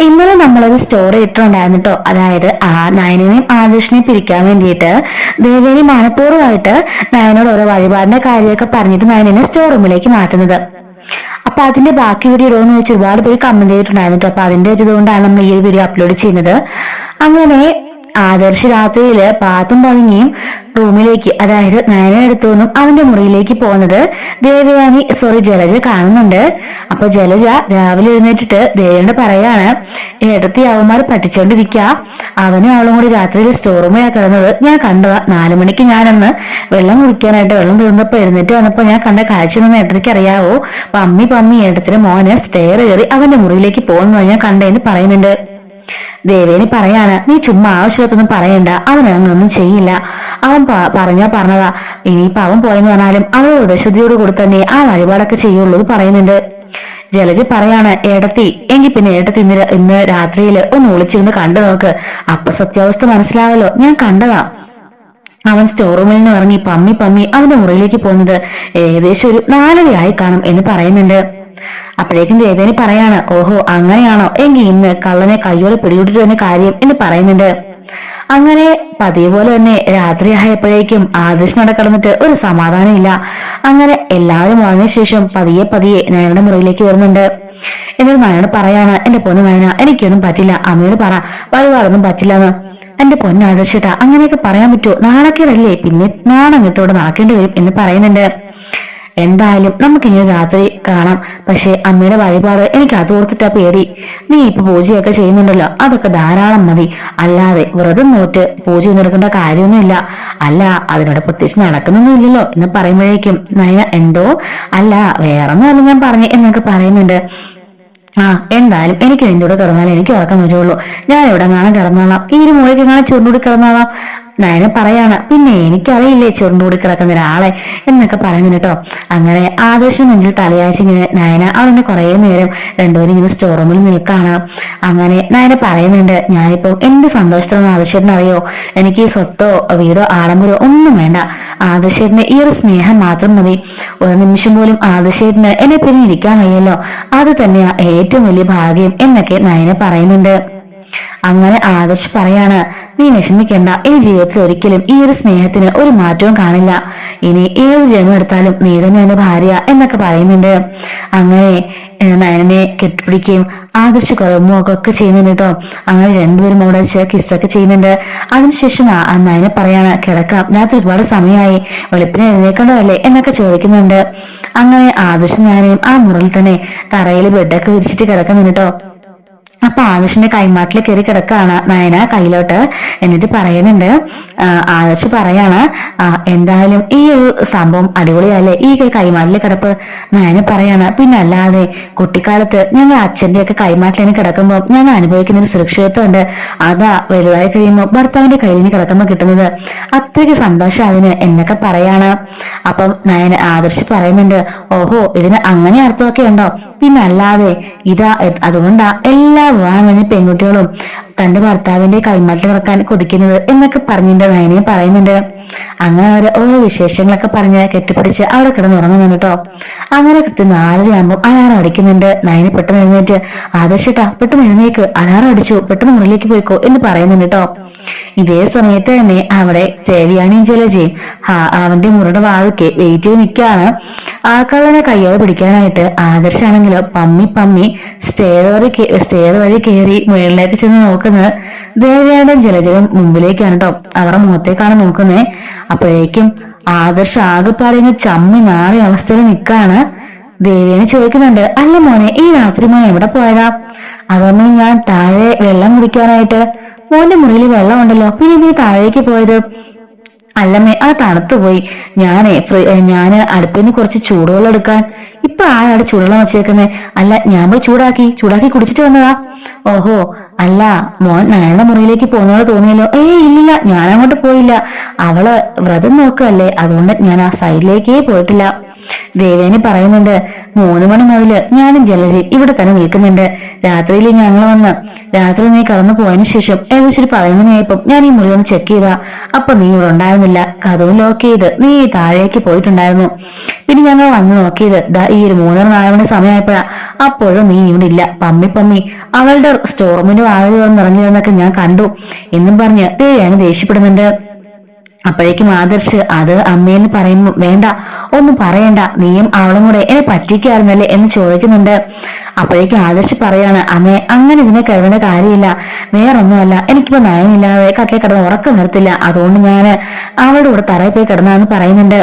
ഇന്നലെ നമ്മളൊരു സ്റ്റോറി ഇട്ടുണ്ടായിരുന്നു കേട്ടോ. അതായത് നയനെയും ആദർശിനെയും പിരിക്കാൻ വേണ്ടിയിട്ട് ദേവേനി മനഃപൂർവ്വമായിട്ട് നയനോട് ഓരോ വഴിപാടിന്റെ കാര്യമൊക്കെ പറഞ്ഞിട്ട് നയനെ സ്റ്റോർ റൂമിലേക്ക് മാറ്റുന്നത്. അപ്പൊ അതിന്റെ ബാക്കി വീഡിയോ ഇടുമെന്ന് വെച്ച് ഒരുപാട് പേര് കമന്റ് ചെയ്തിട്ടുണ്ടായിരുന്നു കേട്ടോ. അപ്പൊ അതിന്റെ ഒരു ഇതുകൊണ്ടാണ് നമ്മൾ ഈ വീഡിയോ അപ്ലോഡ് ചെയ്യുന്നത്. അങ്ങനെ ആദർശ് രാത്രിയില് പാത്തും പതുങ്ങിയും റൂമിലേക്ക്, അതായത് നയനെ അടുത്തുനിന്നും അവന്റെ മുറിയിലേക്ക് പോകുന്നത് ജലജ കാണുന്നുണ്ട്. അപ്പൊ ജലജ രാവിലെ എഴുന്നേറ്റിട്ട് ദേവിയോട് പറയാണ്, ഏട്ടത്തി അവന്മാർ പറ്റിച്ചോണ്ടിരിക്ക, അവനും അവളും കൂടി രാത്രിയിൽ സ്റ്റോർ റൂമിലാണ് കിടന്നത്. ഞാൻ കണ്ടതാ. 4 മണിക്ക് ഞാനന്ന് വെള്ളം കുടിക്കാനായിട്ട് വെള്ളം തീർന്നപ്പോ എഴുന്നേറ്റ് വന്നപ്പോ ഞാൻ കണ്ട കാഴ്ച നിന്ന് ഏട്ടത്തിക്ക് അറിയാവോ? പമ്മി ഏട്ടത്തിന്റെ മോന് സ്റ്റെയർ കയറി അവന്റെ മുറിയിലേക്ക് പോകുന്നത് ഞാൻ കണ്ടേന്ന് പറയുന്നുണ്ട്. ദേവേനി പറയാണ്, നീ ചുമ്മാ ആവശ്യത്തൊന്നും പറയണ്ട, അവൻ അങ്ങനൊന്നും ചെയ്യില്ല. അവൻ പറഞ്ഞതാ. ഇനിയിപ്പൊ അവൻ പോയെന്ന് പറഞ്ഞാലും അവൾ ഹൃദയശുദ്ധിയോട് കൂടി തന്നെ ആ വഴിപാടൊക്കെ ചെയ്യുള്ളൂ എന്ന് പറയുന്നുണ്ട്. ജലജ പറയാണ്, ഏടത്തി എങ്കിൽ പിന്നെ ഏടത്തി ഇന്ന് രാത്രിയിൽ ഒന്ന് ഒളിച്ചിരുന്ന് കണ്ടു നോക്ക്, അപ്പൊ സത്യാവസ്ഥ മനസ്സിലാവല്ലോ. ഞാൻ കണ്ടതാ, അവൻ സ്റ്റോർ റൂമിൽ നിന്ന് ഇറങ്ങി പമ്മി അവന്റെ മുറിയിലേക്ക് പോകുന്നത് ഏകദേശം ഒരു 4:30 കാണും എന്ന് പറയുന്നുണ്ട്. അപ്പോഴേക്കും ദേവേനി പറയാണ്, ഓഹോ അങ്ങനെയാണോ, എങ്കിൽ ഇന്ന് കള്ളനെ കയ്യോടെ പിടികൂട്ടിട്ട് തന്നെ കാര്യം എന്ന് പറയുന്നുണ്ട്. അങ്ങനെ പതിയെ പോലെ തന്നെ രാത്രി ആയപ്പോഴേക്കും ആദർശനോടെ കിടന്നിട്ട് ഒരു സമാധാനം ഇല്ല. അങ്ങനെ എല്ലാവരും വന്ന ശേഷം പതിയെ നയനയുടെ മുറിയിലേക്ക് വരുന്നുണ്ട്. എന്നിട്ട് നയനോട് പറയാണ്, എന്റെ പൊന്നു നയന, എനിക്കൊന്നും പറ്റില്ല, അമ്മയോട് പറ, വഴിപാടൊന്നും പറ്റില്ലെന്ന്. എന്റെ പൊന്നു ആദർശട്ടാ, അങ്ങനെയൊക്കെ പറയാൻ പറ്റുമോ? നാണക്കേടല്ലേ, പിന്നെ നാണം കിട്ടോടെ നടക്കേണ്ടി വരും എന്ന് പറയുന്നുണ്ട്. എന്തായാലും നമുക്കിങ്ങനെ രാത്രി കാണാം, പക്ഷെ അമ്മയുടെ വഴിപാട് എനിക്ക് അതോർത്തിട്ടാ പേടി. നീ ഇപ്പൊ പൂജയൊക്കെ ചെയ്യുന്നുണ്ടല്ലോ, അതൊക്കെ ധാരാളം മതി, അല്ലാതെ വ്രതം നോറ്റ് പൂജ എടുക്കേണ്ട കാര്യമൊന്നുമില്ല. അല്ല അതിനോട് പ്രത്യേകിച്ച് നടക്കുന്നൊന്നും ഇല്ലല്ലോ എന്ന് പറയുമ്പോഴേക്കും നയന എന്തോ അല്ല വേറൊന്നും ഞാൻ പറഞ്ഞു എന്നൊക്കെ പറയുന്നുണ്ട്. എന്തായാലും എനിക്ക് നിന്റെ കൂടെ കിടന്നാലേ എനിക്ക് ഉറക്കം വരുള്ളൂ, ഞാൻ എവിടെ കാണാൻ കിടന്നോളാം, ഈ ഒരു മുകളിൽ കാണാൻ ചുരുണ്ടുകൂടി കിടന്നോളാം. നയന പറയാണ്, പിന്നെ എനിക്കറിയില്ലേ ചുരുണ്ടുകൂടി കിടക്കുന്ന ഒരാളെ എന്നൊക്കെ പറയുന്നു കേട്ടോ. അങ്ങനെ ആദർശം നെഞ്ചിൽ തലയാഴ്ച ഇങ്ങനെ നയന അവനെ കുറെ നേരം രണ്ടുപേരും ഇങ്ങനെ സ്റ്റോർ റൂമിൽ നിൽക്കാണ്. അങ്ങനെ നയന പറയുന്നുണ്ട്, ഞാനിപ്പോ എന്ത് സന്തോഷത്തോന്ന് ആദർശേട്ടന് അറിയോ, എനിക്ക് സ്വത്തോ വീടോ ആഡംബരോ ഒന്നും വേണ്ട, ആദർശേട്ടന് ഈ ഒരു സ്നേഹം മാത്രം മതി. ഒരു നിമിഷം പോലും ആദർശേട്ടന് എന്നെ പിരിഞ്ഞിരിക്കാൻ വയ്യല്ലോ, അത് തന്നെയാ ഏറ്റവും വലിയ ഭാഗ്യം എന്നൊക്കെ നയന പറയുന്നുണ്ട്. അങ്ങനെ ആദർശ് പറയാണ്, നീ വിഷമിക്കണ്ട, ഇനി ജീവിതത്തിൽ ഒരിക്കലും ഈ ഒരു സ്നേഹത്തിന് ഒരു മാറ്റവും കാണില്ല, ഇനി ഏത് ജന്മം എടുത്താലും നീ തന്നെ എന്റെ ഭാര്യ എന്നൊക്കെ പറയുന്നുണ്ട്. അങ്ങനെ നയനെ കെട്ടിപ്പിടിക്കുകയും ആദർശ് കുറവുമൊക്കെ ചെയ്യുന്നുണ്ട് കേട്ടോ. അങ്ങനെ രണ്ടുപേരും അവിടെ വെച്ച് കിസ്സൊക്കെ ചെയ്യുന്നുണ്ട്. അതിനുശേഷം നയനെ പറയാണ്, കിടക്കാം, രാത്രി ഒരുപാട് സമയമായി, വെളുപ്പിനെ എഴുന്നേക്കേണ്ടതല്ലേ എന്നൊക്കെ ചോദിക്കുന്നുണ്ട്. അങ്ങനെ ആദർശ് ഞാനെയും ആ മുറിയിൽ തന്നെ തറയിൽ ബെഡൊക്കെ വിരിച്ചിട്ട് കിടക്കുന്നുണ്ട് കേട്ടോ. അപ്പൊ ആദർശിന്റെ കൈമാട്ടിൽ കയറി കിടക്കാണ് നയന കയ്യിലോട്ട്. എന്നിട്ട് പറയുന്നുണ്ട്, ആദർശ് പറയാണ്, എന്തായാലും ഈ ഒരു സംഭവം അടിപൊളിയല്ലേ, ഈ കൈമാട്ടിലെ കിടപ്പ്. നയന പറയാണ്, പിന്നെ അല്ലാതെ കുട്ടിക്കാലത്ത് ഞങ്ങൾ അച്ഛന്റെ ഒക്കെ കൈമാട്ടിലിന് കിടക്കുമ്പോൾ ഞങ്ങൾ അനുഭവിക്കുന്ന ഒരു സുരക്ഷിതത്വം ഉണ്ട്, അതാ വലുതായി കഴിയുമ്പോൾ ഭർത്താവിന്റെ കയ്യിൽ കിടക്കുമ്പോൾ കിട്ടുന്നത്, അത്രയ്ക്ക് സന്തോഷം അതിന് എന്നൊക്കെ പറയാണ്. അപ്പം ആദർശ് പറയുന്നുണ്ട്, ഓഹോ ഇതിന് അങ്ങനെ അർത്ഥമൊക്കെ ഉണ്ടോ? പിന്നെ അല്ലാതെ ഇതാ അതുകൊണ്ടാ എല്ലാ വിവാഹം പെൺകുട്ടികളും തന്റെ ഭർത്താവിന്റെ കൈമാറ്റം കിടക്കാൻ കൊതിക്കുന്നത് എന്നൊക്കെ പറഞ്ഞിട്ട് നയനെ പറയുന്നുണ്ട്. അങ്ങനെ ഓരോ വിശേഷങ്ങളൊക്കെ പറഞ്ഞ് കെട്ടിപ്പിടിച്ച് അവിടെ കിടന്നുറങ്ങുന്നുണ്ട് കേട്ടോ. അങ്ങനെ കൃത്യം 4:30 അലാറം അടിക്കുന്നുണ്ട്. നയനെ പെട്ടെന്ന് എഴുന്നേറ്റ്, ആദർശട്ടാ പെട്ടെന്ന് എഴുന്നേക്ക്, അലാറം അടിച്ചു, പെട്ടെന്ന് മുറിയിലേക്ക് പോയിക്കോ എന്ന് പറയുന്നുണ്ട് കേട്ടോ. ഇതേ സമയത്ത് തന്നെ അവിടെ ദേവയാനിയും ജലജയും അവന്റെ മുറിയുടെ വാതിക്കെ വെയിറ്റ് ചെയ്ത് നിൽക്കുകയാണ്. കള്ളനെ കയ്യോടെ പിടിക്കാനായിട്ട്. ആദർശാണെങ്കിലോ പമ്മി സ്റ്റെയർ വഴി കയറി മുകളിലേക്ക് ചെന്ന് നോക്കുന്നത് ദേവയാനിയുടെ ജലജയും മുമ്പിലേക്കാണ് കേട്ടോ. അവരുടെ മുഖത്തേക്കാണ് നോക്കുന്നത്. അപ്പോഴേക്കും ആദർശ് ആകെപ്പാടെ ചമ്മി നാറിയ അവസ്ഥയിൽ നിൽക്കാണ്. ദേവിയനെ ചോദിക്കുന്നുണ്ട്, അല്ല മോനെ, ഈ രാത്രി മോൻ എവിടെ പോയതാ? അതമ്മ ഞാൻ താഴെ വെള്ളം കുടിക്കാനായിട്ട്. മോന്റെ മുറിയിൽ വെള്ളമുണ്ടല്ലോ, പിന്നെ നീ താഴേക്ക് പോയത്? അല്ലമ്മേ, അത് തണുത്തുപോയി, ഞാന് അടുപ്പിൽ നിന്ന് കുറച്ച് ചൂടുവെള്ളം എടുക്കാൻ. ഇപ്പൊ ആരാണ് ചൂടുവെള്ളം വെച്ചേക്കുന്നേ? അല്ല, ഞാൻ പോയി ചൂടാക്കി കുടിച്ചിട്ട് വന്നതാ. ഓഹോ, അല്ല മോൻ നയയുടെ മുറിയിലേക്ക് പോകുന്നോട് തോന്നിയല്ലോ. ഇല്ലില്ല, ഞാൻ അങ്ങോട്ട് പോയില്ല, അവള് വ്രതം നോക്കുകയല്ലേ, അതുകൊണ്ട് ഞാൻ ആ സൈഡിലേക്കേ പോയിട്ടില്ല. ദേവേനി പറയുന്നുണ്ട്, 3 മണി മുതല് ഞാനും ജലജയും ഇവിടെ തന്നെ നിൽക്കുന്നുണ്ട്. രാത്രിയിൽ ഞങ്ങൾ വന്ന് രാത്രി നീ കടന്നു പോയതിനു ശേഷം ഏകദേശം ഒരു 11 മണിയായപ്പോ ഞാൻ ഈ മുറി ഒന്ന് ചെക്ക് ചെയ്താ, അപ്പൊ നീ ഇവിടെ ഉണ്ടായിരുന്നില്ല. കഥവും ലോക്ക് ചെയ്ത് നീ താഴേക്ക് പോയിട്ടുണ്ടായിരുന്നു. പിന്നെ ഞങ്ങൾ വന്ന് നോക്കിയത് ദാ ഈ ഒരു 3:30 മണി സമയമായപ്പോഴാ. അപ്പോഴും നീ ഇവിടെ ഇല്ല. പമ്മി അവളുടെ സ്റ്റോർ റൂമിന്റെ വാതിൽ തുറന്നിറങ്ങിയതെന്നൊക്കെ ഞാൻ കണ്ടു എന്നും പറഞ്ഞ് ദേവയാനി ദേഷ്യപ്പെടുന്നുണ്ട്. അപ്പോഴേക്കും ആദർശ് അത് അമ്മയെന്ന് പറയുമ്പോ വേണ്ട, ഒന്നും പറയണ്ട, നീയും അവളും കൂടെ എന്നെ പറ്റിക്കായിരുന്നല്ലേ എന്ന് ചോദിക്കുന്നുണ്ട്. അപ്പോഴേക്കും ആദർശ് പറയാണ്, അമ്മേ അങ്ങനെ ഇതിനെ കരുതേണ്ട കാര്യമില്ല, വേറൊന്നുമല്ല, എനിക്കിപ്പോ നയനില്ലാതെ കട്ടിലെ കിടന്ന് ഉറക്കം വരത്തില്ല, അതുകൊണ്ട് ഞാന് അവളുടെ കൂടെ തറയിൽ പോയി കിടന്നാന്ന് പറയുന്നുണ്ട്.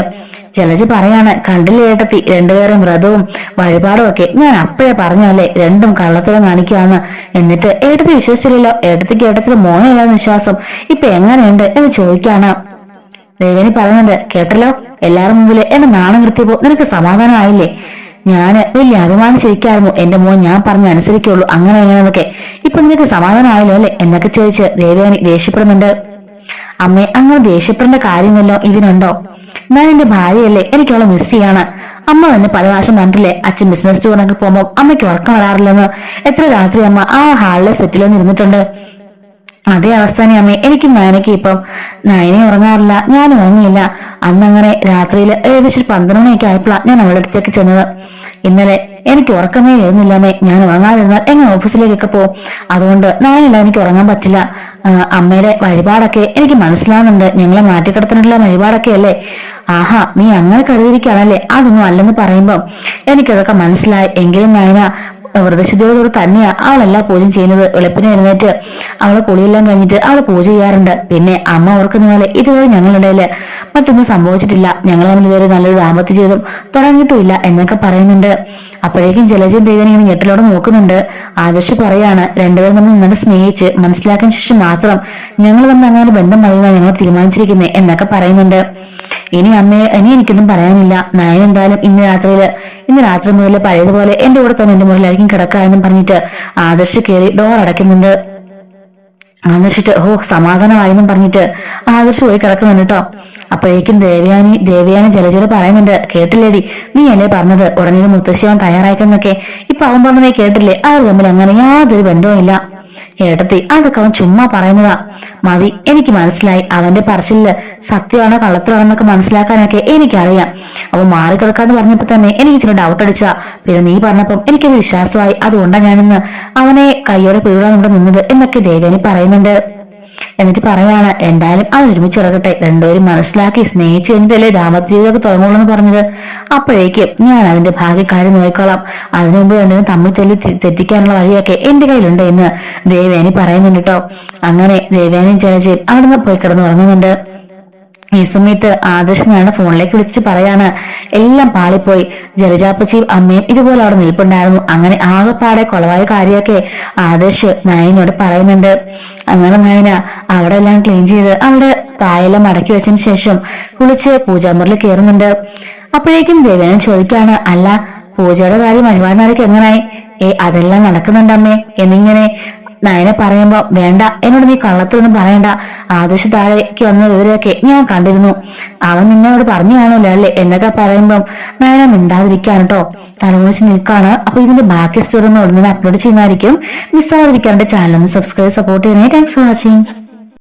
ജലജ പറയാണ്, കണ്ടില്ലേ ഏട്ടത്തി, രണ്ടുപേരും വ്രതവും വഴിപാടും ഒക്കെ ഞാൻ അപ്പോഴേ പറഞ്ഞല്ലേ രണ്ടും കള്ളത്തിലും കാണിക്കാന്ന്. എന്നിട്ട് ഏട്ടത്തി വിശ്വസിച്ചില്ലല്ലോ. ഏട്ടത്തിക്ക് ഏട്ടത്തിന് മോനല്ലാന്ന് വിശ്വാസം. ഇപ്പൊ എങ്ങനെയുണ്ട് എന്ന് ചോദിക്കാണ്. ദേവേനി പറയുന്നുണ്ട്, കേട്ടല്ലോ, എല്ലാവരും മുമ്പില് എന്നെ നാണം നിർത്തിയപ്പോ നിനക്ക് സമാധാനമായില്ലേ? ഞാന് വലിയ അഭിമാനിച്ചിരിക്കായിരുന്നു എന്റെ മോൻ ഞാൻ പറഞ്ഞ അനുസരിക്കുള്ളൂ, അങ്ങനെ എങ്ങനെയൊക്കെ. ഇപ്പൊ നിനക്ക് സമാധാനമായല്ലോ അല്ലെ എന്നൊക്കെ ചോദിച്ച് ദേവയാനി ദേഷ്യപ്പെടുന്നുണ്ട്. അമ്മേ അങ്ങനെ ദേഷ്യപ്പെടേണ്ട കാര്യമല്ലോ ഇതിനുണ്ടോ? ഞാൻ എന്റെ ഭാര്യയല്ലേ, എനിക്കവളെ മിസ് ചെയ്യാണ്. അമ്മ തന്നെ പല പ്രാവശ്യം പറഞ്ഞിട്ടില്ലേ അച്ഛൻ ബിസിനസ് ടൂറിനൊക്കെ പോകുമ്പോ അമ്മയ്ക്ക് ഉറക്കം വരാറില്ലെന്ന്. എത്ര രാത്രി അമ്മ ആ ഹാളിലെ സെറ്റിലൊന്നും ഇരുന്നിട്ടുണ്ട്. അതേ അവസ്ഥ തന്നെ അമ്മേ എനിക്കും നയനയ്ക്ക്. ഇപ്പം നയനെ ഉറങ്ങാറില്ല, ഞാനും ഉറങ്ങിയില്ല. അന്നങ്ങനെ രാത്രിയിൽ ഏകദേശം 12 മണിയൊക്കെ ആയപ്പോഴാണ് ഞാൻ അവളുടെ അടുത്തേക്ക് ചെന്നത്. ഇന്നലെ എനിക്ക് ഉറക്കമേ വരുന്നില്ലമ്മേ. ഞാൻ ഉറങ്ങാതിരുന്നാൽ എങ്ങനെ ഓഫീസിലേക്കൊക്കെ പോകും. അതുകൊണ്ട് നയനില്ല, എനിക്ക് ഉറങ്ങാൻ പറ്റില്ല. അമ്മയുടെ വഴിപാടൊക്കെ എനിക്ക് മനസ്സിലാവുന്നുണ്ട്, ഞങ്ങളെ മാറ്റിക്കിടത്താനുള്ള വഴിപാടൊക്കെ അല്ലേ. ആഹാ, നീ അങ്ങനെ കരുതിയിരിക്കുകയാണല്ലേ. അതൊന്നും അല്ലെന്ന് പറയുമ്പം എനിക്കതൊക്കെ മനസ്സിലായി. എങ്കിലും നയന വ്രതശുദ്ധിയോടുകൂടി തന്നെയാ അവളെല്ലാ പൂജയും ചെയ്യുന്നത്. വെളുപ്പിനെ എഴുന്നേറ്റ് അവളെ കുളിയെല്ലാം കഴിഞ്ഞിട്ട് അവള് പൂജ ചെയ്യാറുണ്ട്. പിന്നെ അമ്മ ഓർക്കുന്ന പോലെ ഇതുവരെ ഞങ്ങളിടയില് മറ്റൊന്നും സംഭവിച്ചിട്ടില്ല. ഞങ്ങൾ തമ്മിൽ ഇതുവരെ നല്ലൊരു ദാമ്പത്യ ജീവിതം തുടങ്ങിയിട്ടുമില്ല എന്നൊക്കെ പറയുന്നുണ്ട്. അപ്പോഴേക്കും ജലജയും ദേവൻ ഇങ്ങനെ ഞെട്ടലോടെ നോക്കുന്നുണ്ട്. ആദർശ് പറയാണ്, രണ്ടുപേരും തമ്മിൽ നന്നായിട്ട് സ്നേഹിച്ച് മനസ്സിലാക്കിയ ശേഷം മാത്രം ഞങ്ങൾ തമ്മിൽ അങ്ങനെ ബന്ധം മതിയെന്നാണ് ഞങ്ങൾ തീരുമാനിച്ചിരിക്കുന്നത് എന്നൊക്കെ പറയുന്നുണ്ട്. ഇനി എനിക്കൊന്നും പറയാനില്ല. നയൻ എന്തായാലും ഇന്ന് രാത്രി മുതൽ പഴയതുപോലെ എന്റെ കൂടെ തന്നെ എന്റെ മുറിലായിരിക്കും കിടക്കുക എന്നും പറഞ്ഞിട്ട് ആദർശ് കയറി ഡോർ അടയ്ക്കുന്നുണ്ട്. ആദർശിട്ട് സമാധാനമായെന്നും പറഞ്ഞിട്ട് ആദർശ് പോയി കിടക്കുന്നുണ്ട് കേട്ടോ. അപ്പോഴേക്കും ദേവയാനി ജലജോട് പറയുന്നുണ്ട്, കേട്ടില്ലേടി, നീ അല്ലേ പറഞ്ഞത് ഉടനെ മുത്തശ്ശിയാൻ തയ്യാറായിക്കെന്നൊക്കെ. ഇപ്പൊ അവൻ പറഞ്ഞതേ കേട്ടില്ലേ? അവർ തമ്മിൽ അങ്ങനെ യാതൊരു ബന്ധവും ഇല്ല. ഏട്ടത്തി, അതൊക്കെ അവൻ ചുമ്മാ പറയുന്നതാ. മതി, എനിക്ക് മനസ്സിലായി. അവന്റെ പറച്ചില് സത്യമാണോ കള്ളത്തിലാണെന്നൊക്കെ മനസ്സിലാക്കാനൊക്കെ എനിക്കറിയാം. അവൻ മാറിക്കിടക്കാന്ന് പറഞ്ഞപ്പോ തന്നെ എനിക്ക് ചില ഡൗട്ട് അടിച്ചതാ. പിന്നെ നീ പറഞ്ഞപ്പം എനിക്കത് വിശ്വാസമായി. അതുകൊണ്ടാണ് ഞാനിന്ന് അവനെ കയ്യോടെ പിഴുകാൻ ഇവിടെ നിന്നത് എന്നൊക്കെ ദേവേനി പറയുന്നുണ്ട്. എന്നിട്ട് പറയാണ്, എന്തായാലും അവർ ഒരുമിച്ച് ഇറങ്ങട്ടെ, രണ്ടുപേരും മനസ്സിലാക്കി സ്നേഹിച്ചു കഴിഞ്ഞിട്ടല്ലേ ദാമ്പത്യ ജീവിതമൊക്കെ തുടങ്ങുള്ളൂ എന്ന് പറഞ്ഞത്. അപ്പോഴേക്കും ഞാൻ അതിന്റെ ഭാഗ്യക്കാര്യം നോക്കിക്കോളാം. അതിനു മുമ്പ് രണ്ടിനും തമ്മിൽ തെറ്റിക്കാനുള്ള വഴിയൊക്കെ എന്റെ കയ്യിലുണ്ട് എന്ന് ദേവേനി പറയുന്നുണ്ട് കേട്ടോ. അങ്ങനെ ദേവേനിയും ജലജയും അവിടുന്ന് പോയി കിടന്നുറങ്ങുന്നുണ്ട്. ഈ സമയത്ത് ആദർശ് ഞാൻ ഫോണിലേക്ക് വിളിച്ച് പറയാണ്, എല്ലാം പാളിപ്പോയി. ജലജാപ്പച്ചിയും അമ്മയും ഇതുപോലെ അവിടെ നിൽപ്പുണ്ടായിരുന്നു. അങ്ങനെ ആകെപ്പാടെ കൊളവായ കാര്യമൊക്കെ ആദർശ് നയനോട് പറയുന്നുണ്ട്. അങ്ങനെ നയന അവിടെ എല്ലാം ക്ലീൻ ചെയ്ത് അവിടെ പായെല്ലാം മടക്കി വെച്ചതിന് ശേഷം കുളിച്ച് പൂജാമുറിൽ കയറുന്നുണ്ട്. അപ്പോഴേക്കും ദേവേനൻ ചോദിക്കാണ്, അല്ല പൂജയുടെ കാര്യം വഴിപാടിനാരൊക്കെ എങ്ങനായി? അതെല്ലാം നടക്കുന്നുണ്ടമ്മേ എന്നിങ്ങനെ നയനെ പറയുമ്പോ, വേണ്ട, എന്നോട് നീ കള്ളത്തൊന്നും പറയണ്ട. ആദർശ് താഴേക്ക് വന്ന വിവരമൊക്കെ ഞാൻ കണ്ടിരുന്നു. അവൻ നിന്നോട് പറഞ്ഞു കാണൂല്ലോ അല്ലേ എന്നൊക്കെ പറയുമ്പം നയന മിണ്ടാതിരിക്കാൻ കേട്ടോ തലമുറിച്ച് നിൽക്കാണ്. അപ്പൊ ഇതിന്റെ ബാക്കി സ്റ്റോറി ഒന്ന് ഉടനെ അപ്ലോഡ് ചെയ്യുന്നതായിരിക്കും. മിസ്സാവാതിരിക്കാൻ ചാനൽ ഒന്ന് സബ്സ്ക്രൈബ് സപ്പോർട്ട് ചെയ്യണേ. Thanks for watching.